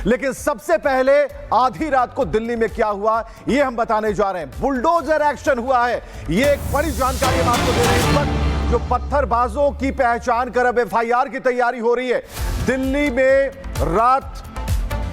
लेकिन सबसे पहले आधी रात को दिल्ली में क्या हुआ यह हम बताने जा रहे हैं। बुलडोजर एक्शन हुआ है, यह एक बड़ी जानकारी हम आपको दे रहे हैं। इस वक्त जो पत्थरबाजों की पहचान कर अब एफआईआर की तैयारी हो रही है। दिल्ली में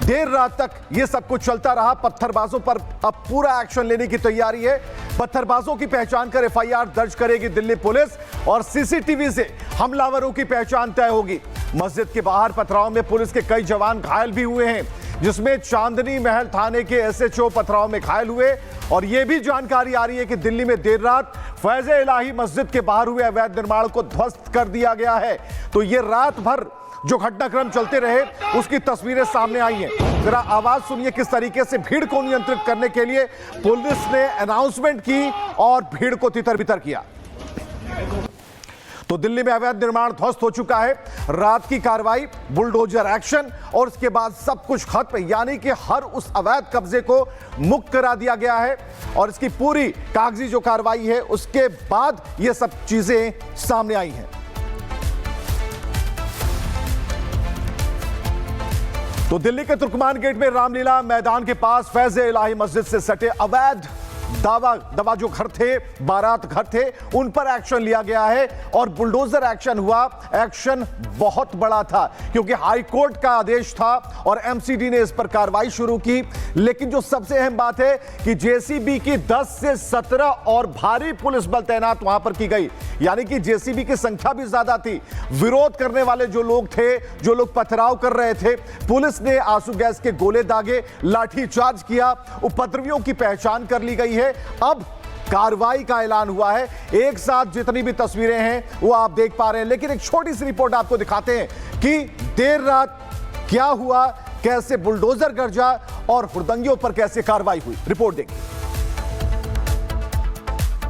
देर रात तक यह सब कुछ चलता रहा। पत्थरबाजों पर अब पूरा एक्शन लेने की तैयारी है। पत्थरबाजों की पहचान कर एफआईआर दर्ज करेगी दिल्ली पुलिस और सीसीटीवी से हमलावरों की पहचान तय होगी। मस्जिद के बाहर पथराव में पुलिस के कई जवान घायल भी हुए हैं, जिसमें चांदनी महल थाने के एसएचओ पथराव में घायल हुए। और यह भी जानकारी आ रही है कि दिल्ली में देर रात फैज़ इलाही मस्जिद के बाहर हुए अवैध निर्माण को ध्वस्त कर दिया गया है। तो यह रात भर जो घटनाक्रम चलते रहे उसकी तस्वीरें सामने आई हैं। जरा आवाज सुनिए किस तरीके से भीड़ को नियंत्रित करने के लिए पुलिस ने अनाउंसमेंट की और भीड़ को तितर-बितर किया। तो दिल्ली में अवैध निर्माण ध्वस्त हो चुका है। रात की कार्रवाई, बुलडोजर एक्शन और उसके बाद सब कुछ खत्म, यानी कि हर उस अवैध कब्जे को मुक्त करा दिया गया है। और इसकी पूरी कागजी जो कार्रवाई है उसके बाद ये सब चीजें सामने आई हैं। तो दिल्ली के तुर्कमान गेट में रामलीला मैदान के पास फैज़ इलाही मस्जिद से सटे अवैध दवा जो घर थे, बारात घर थे, उन पर एक्शन लिया गया है और बुलडोजर एक्शन हुआ। एक्शन बहुत बड़ा था क्योंकि हाई कोर्ट का आदेश था और एमसीडी ने इस पर कार्रवाई शुरू की। लेकिन जो सबसे अहम बात है कि जेसीबी की 10 से 17 और भारी पुलिस बल तैनात वहां पर की गई, यानी कि जेसीबी की संख्या भी ज्यादा थी। विरोध करने वाले जो लोग थे, जो लोग पथराव कर रहे थे, पुलिस ने आंसू गैस के गोले दागे, लाठीचार्ज किया, उपद्रवियों की पहचान कर ली गई है। अब कार्रवाई का ऐलान हुआ है। एक साथ जितनी भी तस्वीरें हैं वो आप देख पा रहे हैं, लेकिन एक छोटी सी रिपोर्ट आपको दिखाते हैं कि देर रात क्या हुआ, कैसे बुलडोजर गरजा और हुड़दंगियों पर कैसे कार्रवाई हुई। रिपोर्ट देखिए।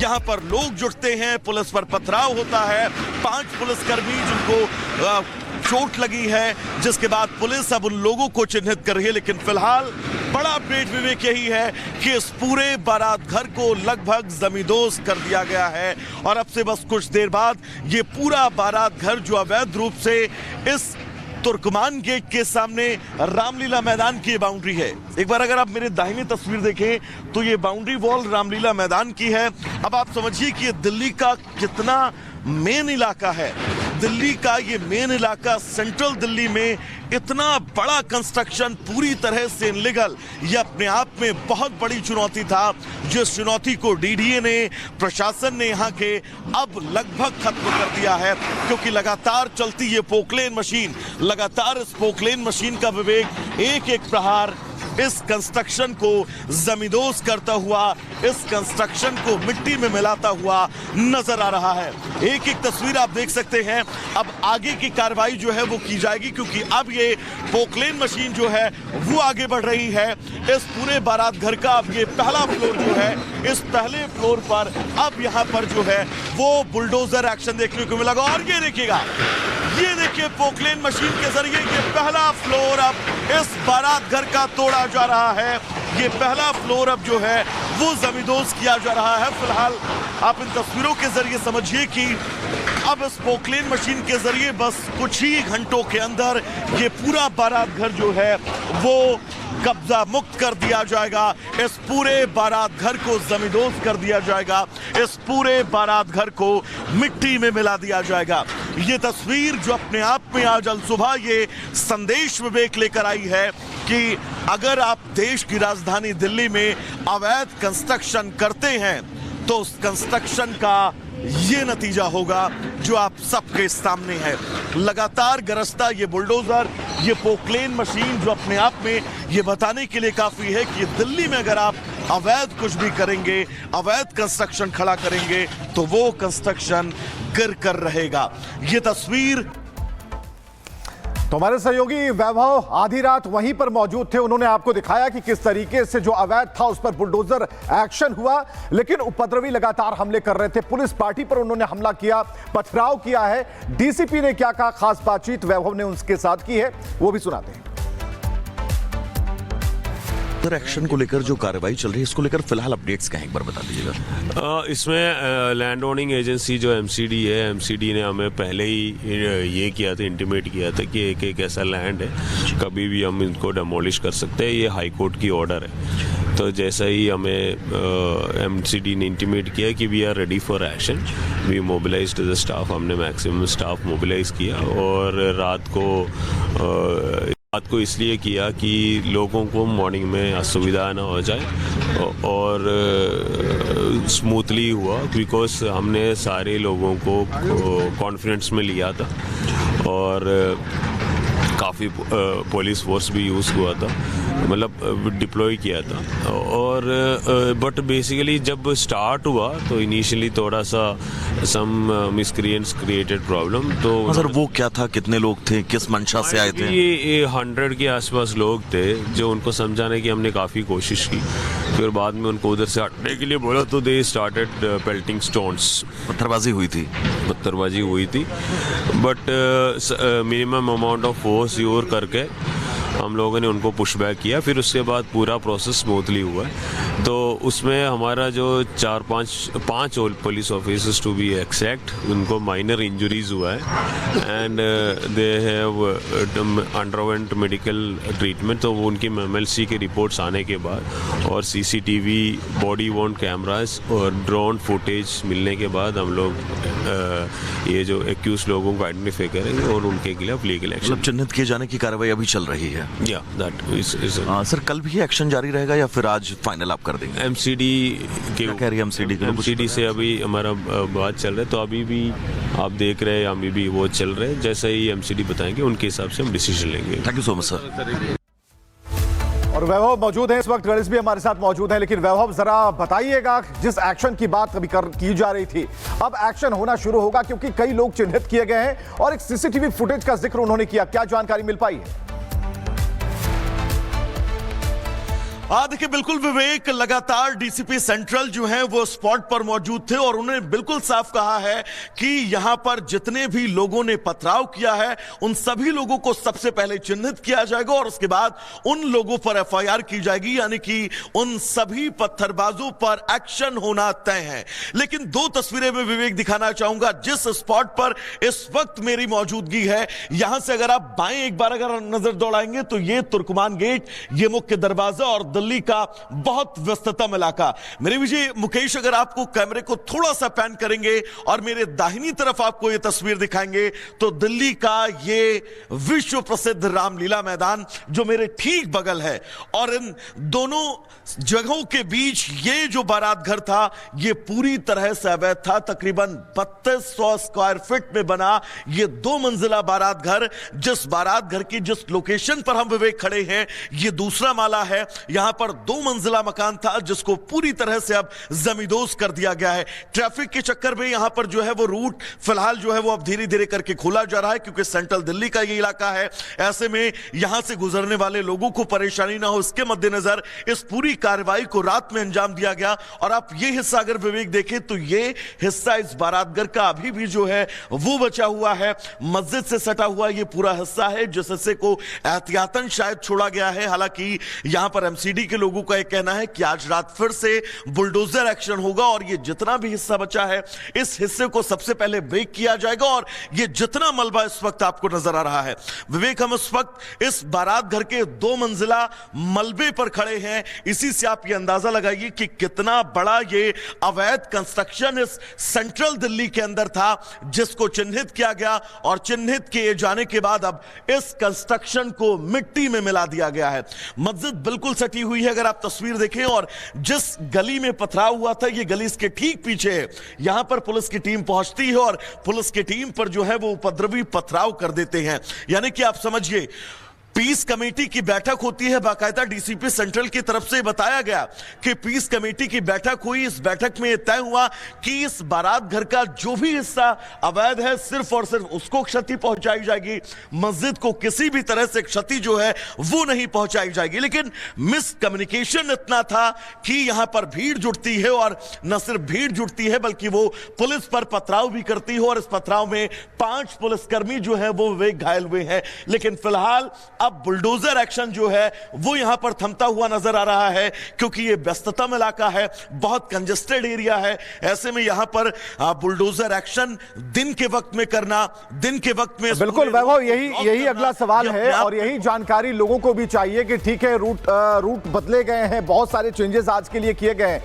यहाँ पर लोग जुटते हैं, पुलिस पर पथराव होता है। 5 पुलिसकर्मी जिनको चोट लगी है, जिसके बाद पुलिस अब उन लोगों को चिन्हित कर रही है। लेकिन फिलहाल बड़ा अपडेट विवेक यही है कि इस पूरे बारात घर को लगभग जमींदोज कर दिया गया है और अब से बस कुछ देर बाद ये पूरा बारात घर जो अवैध रूप से इस तुर्कमान गेट के सामने रामलीला मैदान की बाउंड्री है। एक बार अगर आप मेरे दाहिनी तस्वीर देखें तो ये बाउंड्री वॉल रामलीला मैदान की है। अब आप समझिए कि ये दिल्ली का कितना मेन इलाका है। दिल्ली का ये मेन इलाका, सेंट्रल दिल्ली में इतना बड़ा कंस्ट्रक्शन पूरी तरह से इनलीगल, ये अपने आप में बहुत बड़ी चुनौती था। जिस चुनौती को डीडीए ने, प्रशासन ने यहाँ के अब लगभग खत्म कर दिया है, क्योंकि लगातार चलती ये पोकलेन मशीन, लगातार इस पोकलेन मशीन का विवेक एक एक प्रहार इस कंस्ट्रक्शन को जमींदोज करता हुआ, इस कंस्ट्रक्शन को मिट्टी में मिलाता हुआ नजर आ रहा है। एक एक तस्वीर आप देख सकते हैं। अब आगे की कार्रवाई जो है वो की जाएगी, क्योंकि अब ये पोकलेन मशीन जो है वो आगे बढ़ रही है। इस पूरे बारात घर का अब ये पहला फ्लोर जो है, इस पहले फ्लोर पर अब यहाँ पर जो है वो बुलडोजर एक्शन देखने को मिलेगा। और ये देखिएगा, ये देखिए पोकलेन मशीन के जरिए ये पहला फ्लोर अब इस बारात घर का तोड़ा जा रहा है। ये पहला फ्लोर अब जो है वो जमींदोज किया जा रहा है। फिलहाल आप इन तस्वीरों के जरिए समझिए कि अब इस पोकलेन मशीन के जरिए बस कुछ ही घंटों के अंदर ये पूरा बारात घर जो है वो कब्जा मुक्त कर दिया जाएगा। इस पूरे बारात घर को जमींदोज कर दिया जाएगा। इस पूरे बारात घर को मिट्टी में मिला दिया जाएगा। ये तस्वीर जो अपने आप में आज अल सुबह ये संदेश विवेक लेकर आई है कि अगर आप देश की राजधानी दिल्ली में अवैध कंस्ट्रक्शन करते हैं तो उस कंस्ट्रक्शन का ये नतीजा होगा जो आप सबके सामने है। लगातार गरजता ये बुलडोजर, ये पोकलेन मशीन जो अपने आप में ये बताने के लिए काफी है कि दिल्ली में अगर आप अवैध कुछ भी करेंगे, अवैध कंस्ट्रक्शन खड़ा करेंगे तो वो कंस्ट्रक्शन गिर कर रहेगा। ये तस्वीर तो हमारे सहयोगी वैभव आधी रात वहीं पर मौजूद थे। उन्होंने आपको दिखाया कि किस तरीके से जो अवैध था उस पर बुलडोजर एक्शन हुआ, लेकिन उपद्रवी लगातार हमले कर रहे थे। पुलिस पार्टी पर उन्होंने हमला किया, पथराव किया है। डीसीपी ने क्या कहा, खास बातचीत वैभव ने उनके साथ की है, वो भी सुनाते हैं। पत्थर एक्शन को लेकर जो कार्रवाई चल रही है, इसको लेकर फिलहाल अपडेट्स क्या है, एक बार बता दीजिएगा। इसमें लैंड ओनिंग एजेंसी जो एमसीडी है, एमसीडी ने हमें पहले ही ये किया था, इंटीमेट किया था कि एक ऐसा लैंड है कभी भी हम इनको डेमोलिश कर सकते हैं, ये हाई कोर्ट की ऑर्डर है। तो जैसा ही हमें एमसीडी ने इंटीमेट किया कि we are ready for action, we mobilized the staff, हमने मैक्सिमम स्टाफ मोबिलाइज किया और रात को इसलिए किया कि लोगों को मॉर्निंग में असुविधा ना हो जाए और स्मूथली हुआ, बिकॉज हमने सारे लोगों को कॉन्फिडेंस में लिया था और काफ़ी पुलिस फोर्स भी यूज़ हुआ था, मतलब डिप्लॉय किया था। और बट बेसिकली जब स्टार्ट हुआ तो इनिशियली थोड़ा सा सम मिसक्रिएंट्स क्रिएटेड प्रॉब्लम। तो सर वो क्या था, कितने लोग थे, किस मंशा से आए थे? ये 100 के आसपास लोग थे, जो उनको समझाने की हमने काफ़ी कोशिश की, फिर बाद में उनको उधर से हटने के लिए बोला तो दे स्टार्टेड पेल्टिंग स्टोन्स। पत्थरबाजी हुई थी but minimum amount of force use करके हम लोगों ने उनको पुश बैक किया, फिर उसके बाद पूरा प्रोसेस स्मूथली हुआ है। तो उसमें हमारा जो 4-5 police officers to be exact, उनको माइनर इंजरीज हुआ है and they have undergone medical treatment. तो वो उनकी MLC की रिपोर्ट्स आने के बाद और CCTV बॉडी वॉर्न कैमरास और ड्रोन फुटेज मिलने के बाद हम लोग ये जो एक्यूज लोगों को आइडेंटिफाई करेंगे और उनके खिलाफ लीगल एक्शन, मतलब चिन्हित किए जाने की कार्रवाई अभी चल रही है। या दैट इज सर कल भी एक्शन जारी रहेगा या फिर आज फाइनल आप कर देंगे? एमसीडी के एमसीडी से अभी हमारा बात चल रहा है, तो अभी भी आप देख रहे हैं, अभी भी वो चल रहे हैं, जैसे ही एमसीडी बताएंगे उनके हिसाब से हम डिसीजन लेंगे। Thank you so much sir. और वैभव मौजूद है इस वक्त, गणेश भी हमारे साथ मौजूद है। लेकिन वैभव जरा बताइएगा, जिस एक्शन की बात अभी की जा रही थी, अब एक्शन होना शुरू होगा क्योंकि कई लोग चिन्हित किए गए हैं और एक CCTV फुटेज का जिक्र उन्होंने किया, क्या जानकारी मिल पाई है? देखिए बिल्कुल विवेक, लगातार डीसीपी सेंट्रल जो है वो स्पॉट पर मौजूद थे और उन्होंने बिल्कुल साफ कहा है कि यहां पर जितने भी लोगों ने पथराव किया है उन सभी लोगों को सबसे पहले चिन्हित किया जाएगा और उसके बाद उन लोगों पर FIR की जाएगी, यानी कि उन सभी पत्थरबाजों पर एक्शन होना तय है। लेकिन 2 तस्वीरें में विवेक दिखाना चाहूंगा जिस स्पॉट पर इस वक्त मेरी मौजूदगी है। यहां से अगर आप बाएं एक बार अगर नजर दौड़ाएंगे तो ये तुर्कमान गेट, ये मुख्य दरवाजा और दिल्ली का बहुत व्यस्ततम इलाका। मेरे विजय मुकेश, अगर आपको कैमरे को थोड़ा सा पैन करेंगे और मेरे दाहिनी तरफ आपको यह तस्वीर दिखाएंगे तो दिल्ली का ये विश्व प्रसिद्ध रामलीला मैदान जो मेरे ठीक बगल है, और इन दोनों जगहों के बीच ये जो बारात घर था ये पूरी तरह से अवैध था। तकरीबन 3200 स्क्वायर फीट में बना ये 2 मंजिला बारात घर, जिस बारात घर की जिस लोकेशन पर हम विवेक खड़े हैं ये दूसरा माला है। यहां पर 2 मंजिला मकान था जिसको पूरी तरह से अब जमींदोज कर दिया गया है। ट्रैफिक के चक्कर में यहां पर जो है वो रूट फिलहाल जो है वो अब धीरे धीरे करके खोला जा रहा है क्योंकि सेंट्रल दिल्ली का ये इलाका है। ऐसे में यहां से गुजरने वाले लोगों को परेशानी ना हो इसके मद्देनजर इस पूरी कार्रवाई को रात में अंजाम दिया गया। और आप ये हिस्सा अगर विवेक देखें तो ये हिस्सा इस बारातघर का अभी भी जो है वो बचा हुआ है। मस्जिद से सटा हुआ ये पूरा हिस्सा है जिस हिस्से को एहतियातन शायद छोड़ा गया है। हालांकि यहां पर एमसीडी के लोगों का यह कहना है कि आज रात फिर से बुलडोजर एक्शन होगा और ये जितना भी हिस्सा बचा है इस हिस्से को सबसे पहले ब्रेक किया जाएगा। और ये जितना मलबा इस वक्त आपको नजर आ रहा है विवेक, हम इस वक्त इस बारात घर के 2 मंजिला मलबे पर खड़े हैं। इसी से आप ये अंदाजा लगाइए कि कितना बड़ा ये अवैध कंस्ट्रक्शन इस सेंट्रल दिल्ली के अंदर था जिसको चिन्हित किया गया और चिन्हित किए जाने के बाद अब इस कंस्ट्रक्शन को मिट्टी में मिला दिया गया है। मस्जिद बिल्कुल सटी हुई है अगर आप तस्वीर देखें, और जिस गली में पथराव हुआ था ये गली इसके ठीक पीछे है। यहां पर पुलिस की टीम पहुंचती है और पुलिस की टीम पर जो है वो उपद्रवी पथराव कर देते हैं। यानी कि आप समझिए पीस कमेटी की बैठक होती है, बाकायदा डीसीपी सेंट्रल की तरफ से बताया गया कि पीस कमेटी की बैठक हुई। इस बैठक में यह तय हुआ कि इस बारात घर का जो भी हिस्सा अवैध है सिर्फ और सिर्फ उसको क्षति पहुंचाई जाएगी, मस्जिद को किसी भी तरह से क्षति जो है वो नहीं पहुंचाई जाएगी। लेकिन मिसकम्युनिकेशन इतना था कि यहां पर भीड़ जुटती है और न सिर्फ भीड़ जुटती है बल्कि वो पुलिस पर पथराव भी करती है और इस पथराव में 5 पुलिसकर्मी जो है वो विवेक घायल हुए हैं। लेकिन फिलहाल अब बुलडोजर एक्शन जो है वो यहां पर थमता हुआ नजर आ रहा है, क्योंकि ये व्यस्ततम इलाका है, बहुत कंजेस्टेड एरिया है। ऐसे में यहां पर बुलडोजर एक्शन दिन के वक्त में करना, दिन के वक्त में बिल्कुल वैभव, यही अगला सवाल है और यही जानकारी लोगों को भी चाहिए कि ठीक है, रूट बदले गए हैं, बहुत सारे चेंजेस आज के लिए किए गए हैं,